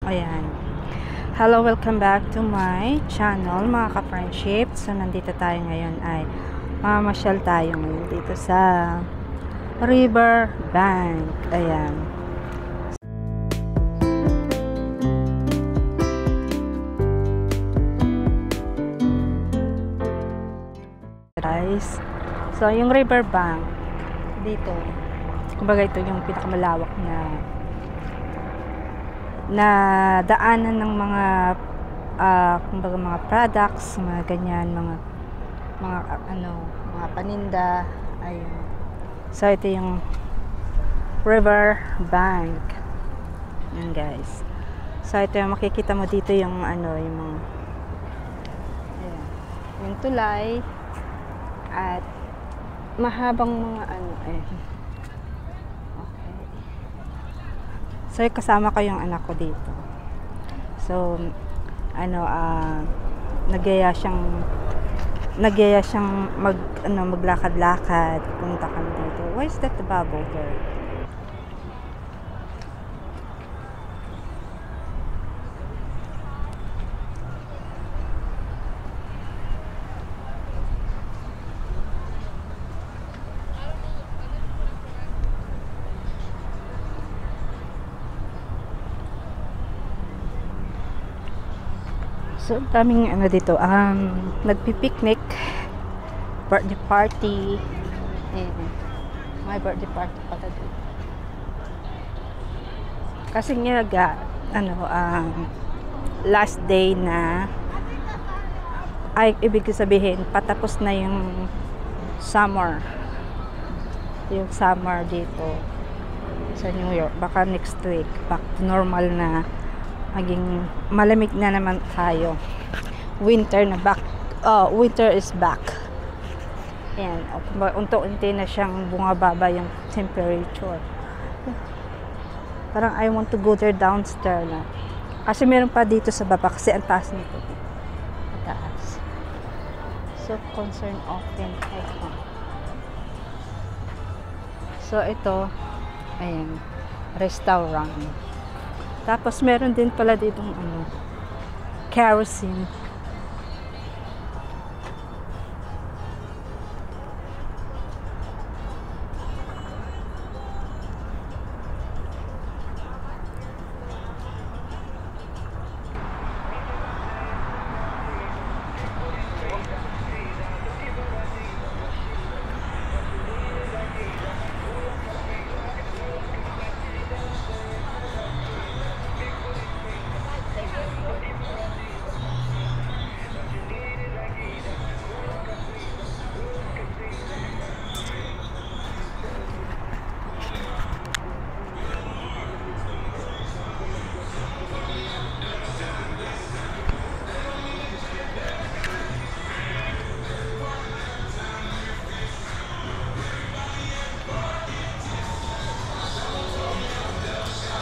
Ayan. Hello, welcome back to my channel mga ka-friendship. So, nandito tayo ngayon ay mamasyal tayo ngayon dito sa River Bank. Ayan. Guys, so yung River Bank dito, kumbaga ito yung pinakamalawak na daanan ng mga kumbaga mga products, mga ganyan, mga paninda. Ayun. So ito yung River Bank. Yan guys. So ito yung makikita mo dito yung yung mga ayan, yung tulay at mahabang mga okay. So kasama ko yung anak ko dito. So nagyaya siyang maglakad-lakad, punta kami dito. Why is that the bubble there? So, daming dito, nagpi-picnic, birthday party, may birthday party pala dito. Kasi nga, last day na, ay, ibig sabihin, patapos na yung summer dito sa New York. Baka next week, back to normal na, maging malamig na naman tayo. Winter is back. Ayan, unti-unti na siyang bumababa yung temperature. Parang I want to go there downstairs na. Kasi meron pa dito sa baba kasi ang taas nito. Ang taas. So, concern open. So, ito, ayan, restaurant. Tapos meron din pala ditong kerosene.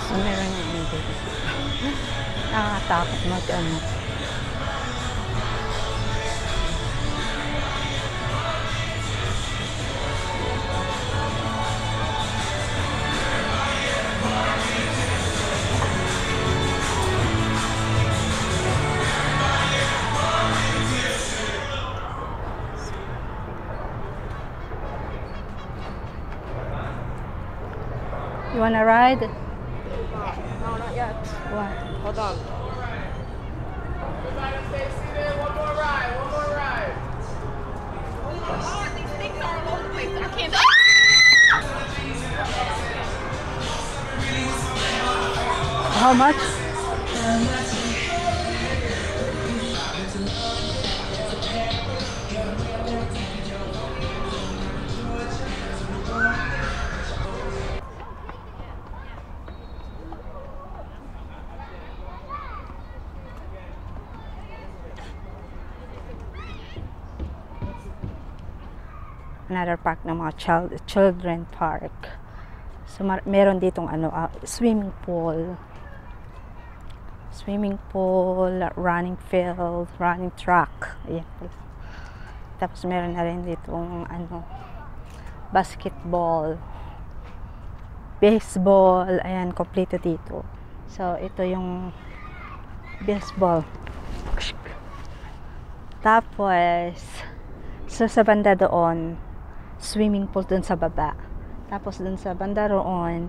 So, meron yung dito. Nakakatakot You wanna ride? No, not yet. What? Hold on. Everybody stay seated. One more ride. Oh, these things are all over the place. I can't. How much? Another park ng mga children park. So meron ditong swimming pool, running field, running track. Ayan. Tapos meron na rin ditong basketball, baseball. Ayan, kompleto dito. So ito yung baseball. Tapos, sa banda doon, swimming pool doon sa baba. Tapos doon sa banda roon,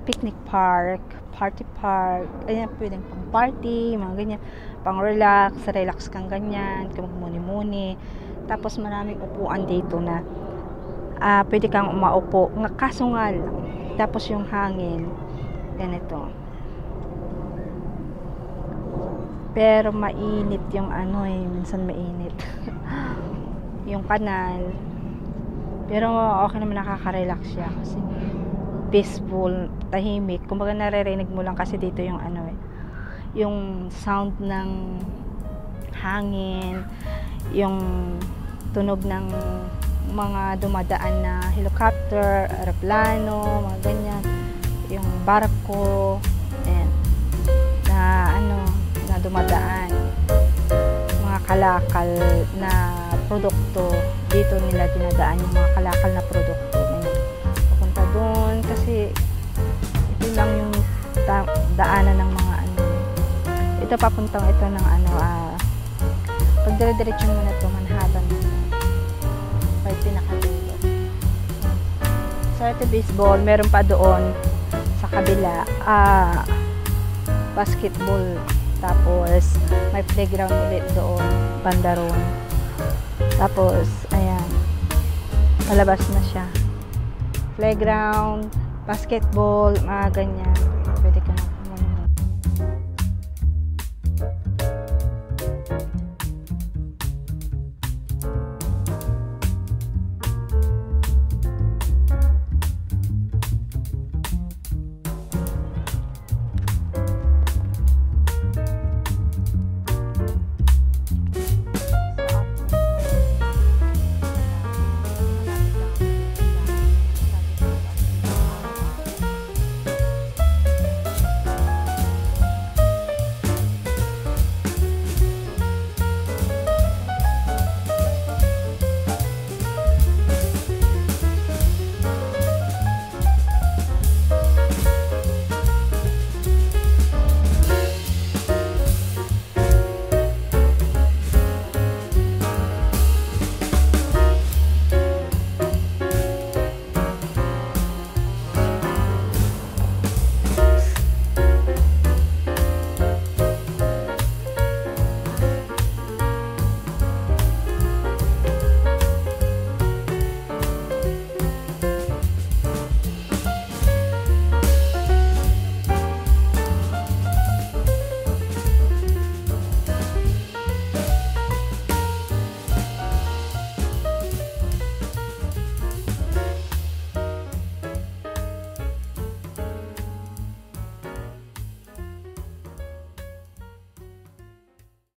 picnic park, party park, ayan, pwedeng pang party, mga ganyan, pang relax kang ganyan, kung magmuni-muni. Tapos maraming upuan dito na pwede kang umaupo, kaso nga lang, tapos yung hangin, ganito. Pero mainit yung minsan mainit. Yung kanal. Pero okay naman, nakaka-relax siya kasi peaceful, tahimik. Kumbaga naririnig mo lang kasi dito yung yung sound ng hangin, yung tunog ng mga dumadaan na helicopter, aeroplano, mga ganyan, yung barko, and na dumadaan, mga kalakal na produkto, dito nila dinadaan yung mga kalakal na produkto. Papunta doon kasi ito lang yung daanan ng mga ito papuntang ito ng pag dire-diretso mo na ito, Manhattan, may pinakadulo. So ito baseball, meron pa doon sa kabila basketball, tapos may playground ulit doon, banda roon. Tapos ayan, palabas na siya, playground, basketball, mga ganyan.